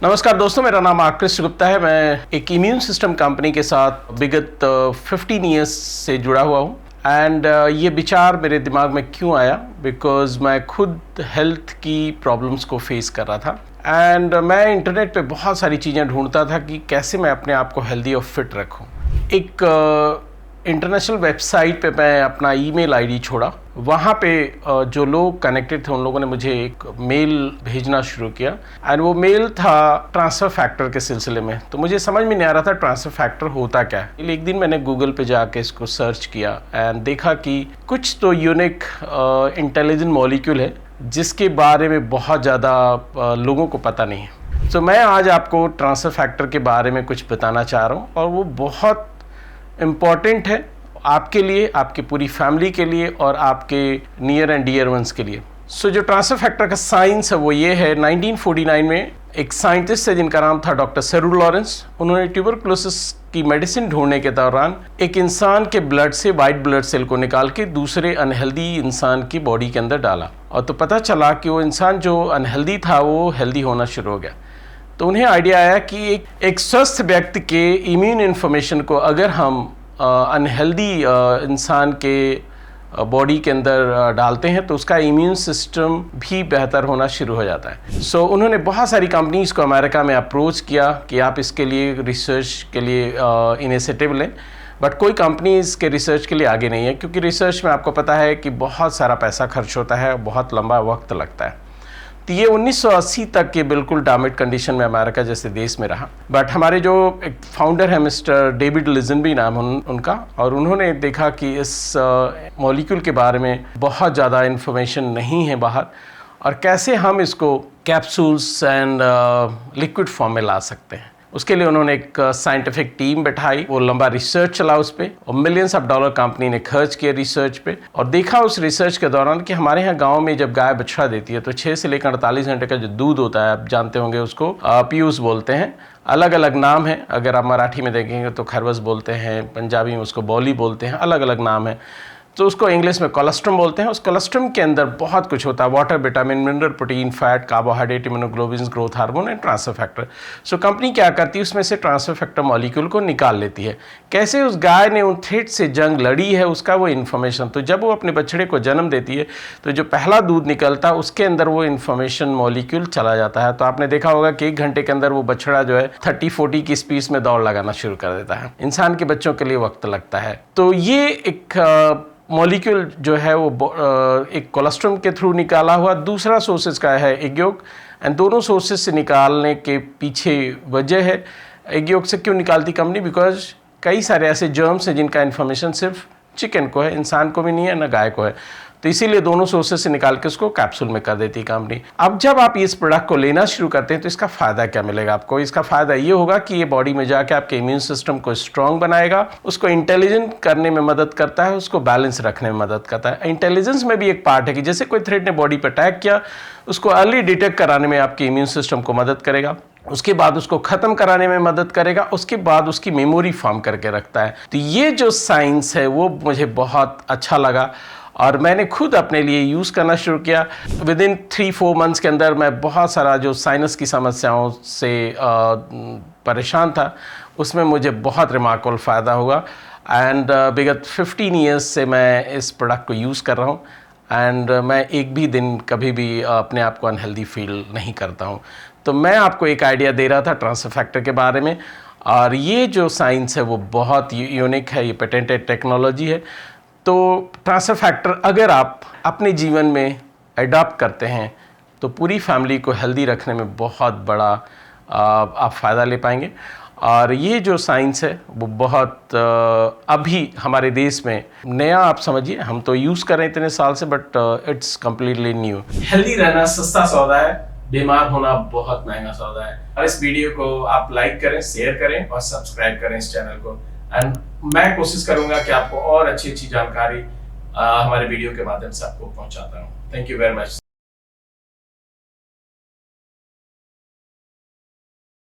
नमस्कार दोस्तों, मेरा नाम आकृष गुप्ता है। मैं एक इम्यून सिस्टम कंपनी के साथ विगत 15 ईयर्स से जुड़ा हुआ हूँ। एंड ये विचार मेरे दिमाग में क्यों आया, बिकॉज मैं खुद हेल्थ की प्रॉब्लम्स को फेस कर रहा था। एंड मैं इंटरनेट पे बहुत सारी चीज़ें ढूंढता था कि कैसे मैं अपने आप को हेल्दी और फिट रखूँ। एक इंटरनेशनल वेबसाइट पे मैं अपना ईमेल आईडी छोड़ा। वहाँ पे जो लोग कनेक्टेड थे उन लोगों ने मुझे एक मेल भेजना शुरू किया। एंड वो मेल था ट्रांसफ़र फैक्टर के सिलसिले में। तो मुझे समझ में नहीं आ रहा था ट्रांसफ़र फैक्टर होता क्या है। एक दिन मैंने गूगल पे जाके इसको सर्च किया एंड देखा कि कुछ तो यूनिक इंटेलिजेंट मॉलिक्यूल है जिसके बारे में बहुत ज़्यादा लोगों को पता नहीं है। तो मैं आज आपको ट्रांसफ़र फैक्टर के बारे में कुछ बताना चाह रहा हूँ और वो बहुत इम्पॉर्टेंट है आपके लिए, आपकी पूरी फैमिली के लिए और आपके नियर एंड डियर वंस के लिए। सो जो ट्रांसफ़र फैक्टर का साइंस है वो ये है। 1949 में एक साइंटिस्ट है जिनका नाम था डॉक्टर सेरुल लॉरेंस। उन्होंने ट्यूबरकुलोसिस की मेडिसिन ढूंढने के दौरान एक इंसान के ब्लड से वाइट ब्लड सेल को निकाल के दूसरे अनहेल्दी इंसान की बॉडी के अंदर डाला और तो पता चला कि वो इंसान जो अनहेल्दी था वो हेल्दी होना शुरू हो गया। तो उन्हें आइडिया आया कि एक स्वस्थ व्यक्ति के इम्यून इन्फॉर्मेशन को अगर हम अनहेल्दी इंसान के बॉडी के अंदर डालते हैं तो उसका इम्यून सिस्टम भी बेहतर होना शुरू हो जाता है। सो उन्होंने बहुत सारी कंपनीज़ को अमेरिका में अप्रोच किया कि आप इसके लिए रिसर्च के लिए इनिशिएटिव लें, बट कोई कंपनी इसके रिसर्च के लिए आगे नहीं है, क्योंकि रिसर्च में आपको पता है कि बहुत सारा पैसा खर्च होता है, बहुत लंबा वक्त लगता है। तो ये 1980 तक के बिल्कुल डैमेज कंडीशन में अमेरिका जैसे देश में रहा। बट हमारे जो एक फाउंडर है मिस्टर डेविड लिजनबी नाम उनका, और उन्होंने देखा कि इस मॉलिक्यूल के बारे में बहुत ज़्यादा इन्फॉर्मेशन नहीं है बाहर, और कैसे हम इसको कैप्सूल्स एंड लिक्विड फॉर्म में ला सकते हैं। उसके लिए उन्होंने एक साइंटिफिक टीम बैठाई, वो लंबा रिसर्च चला उस पर, और मिलियंस ऑफ डॉलर कंपनी ने खर्च किया रिसर्च पे। और देखा उस रिसर्च के दौरान कि हमारे यहाँ गांव में जब गाय बछड़ा देती है तो 6 से लेकर 48 घंटे का जो दूध होता है, आप जानते होंगे उसको पीयूष बोलते हैं। अलग अलग नाम है, अगर आप मराठी में देखेंगे तो खरवस बोलते हैं, पंजाबी में उसको बौली बोलते हैं, अलग अलग नाम है। तो उसको इंग्लिश में कोलेस्ट्रम बोलते हैं। उस कोलेस्ट्रम के अंदर बहुत कुछ होता है, water, vitamin, mineral, protein, fat, carbohydrate, immunoglobulin, growth hormone and transfer factor. So company क्या करती है, उसमें से ट्रांसफर फैक्टर मॉलिक्यूल को निकाल लेती है। कैसे उस गाय ने उन थ्रेट से जंग लड़ी है उसका वो इन्फॉर्मेशन, तो जब वो अपने बछड़े को जन्म देती है तो जो पहला दूध निकलता है उसके अंदर वो इन्फॉर्मेशन मॉलिक्यूल चला जाता है। तो आपने देखा होगा कि 1 घंटे के अंदर वो बछड़ा जो है 30-40 की स्पीड में दौड़ लगाना शुरू कर देता है। इंसान के बच्चों के लिए वक्त लगता है। तो ये एक मॉलिक्यूल जो है वो एक कोलेस्ट्रम के थ्रू निकाला हुआ, दूसरा सोर्सेज का है एग योक। एंड दोनों सोर्सेज से निकालने के पीछे वजह है, एग योक से क्यों निकालती कंपनी, बिकॉज कई सारे ऐसे जर्म्स हैं जिनका इन्फॉर्मेशन सिर्फ चिकन को है, इंसान को भी नहीं है, ना गाय को है। तो इसीलिए दोनों सोर्सेज से निकाल के उसको कैप्सूल में कर देती है कंपनी। अब जब आप इस प्रोडक्ट को लेना शुरू करते हैं तो इसका फ़ायदा क्या मिलेगा आपको? इसका फ़ायदा ये होगा कि ये बॉडी में जाके आपके इम्यून सिस्टम को स्ट्रॉन्ग बनाएगा, उसको इंटेलिजेंट करने में मदद करता है, उसको बैलेंस रखने में मदद करता है। इंटेलिजेंस में भी एक पार्ट है कि जैसे कोई थ्रेट ने बॉडी पर अटैक किया, उसको अर्ली डिटेक्ट कराने में आपके इम्यून सिस्टम को मदद करेगा, उसके बाद उसको ख़त्म कराने में मदद करेगा, उसके बाद उसकी मेमोरी फॉर्म करके रखता है। तो ये जो साइंस है वो मुझे बहुत अच्छा लगा और मैंने खुद अपने लिए यूज़ करना शुरू किया। विदिन 3-4 मंथ्स के अंदर मैं बहुत सारा जो साइनस की समस्याओं से परेशान था उसमें मुझे बहुत रिमार्केबल फ़ायदा हुआ। एंड विगत 15 ईयर्स से मैं इस प्रोडक्ट को यूज़ कर रहा हूँ। एंड मैं एक भी दिन कभी भी अपने आप को अनहेल्दी फील नहीं करता हूँ। तो मैं आपको एक आइडिया दे रहा था ट्रांसफर फैक्टर के बारे में, और ये जो साइंस है वो बहुत यूनिक है, ये पेटेंटेड टेक्नोलॉजी है। तो ट्रांसफर फैक्टर अगर आप अपने जीवन में अडॉप्ट करते हैं तो पूरी फैमिली को हेल्दी रखने में बहुत बड़ा आप फ़ायदा ले पाएंगे। और ये जो साइंस है वो बहुत अभी हमारे देश में नया, आप समझिए, हम तो यूज़ कर रहे हैं इतने साल से, but it's completely new. Healthy रहना सस्ता सौदा है, बीमार होना बहुत महंगा सौदा है। और इस वीडियो को आप लाइक करें, शेयर करें और सब्सक्राइब करें इस चैनल को। एंड मैं कोशिश करूंगा कि आपको और अच्छी जानकारी हमारे वीडियो के माध्यम से आपको पहुंचाता हूं। Thank you very much.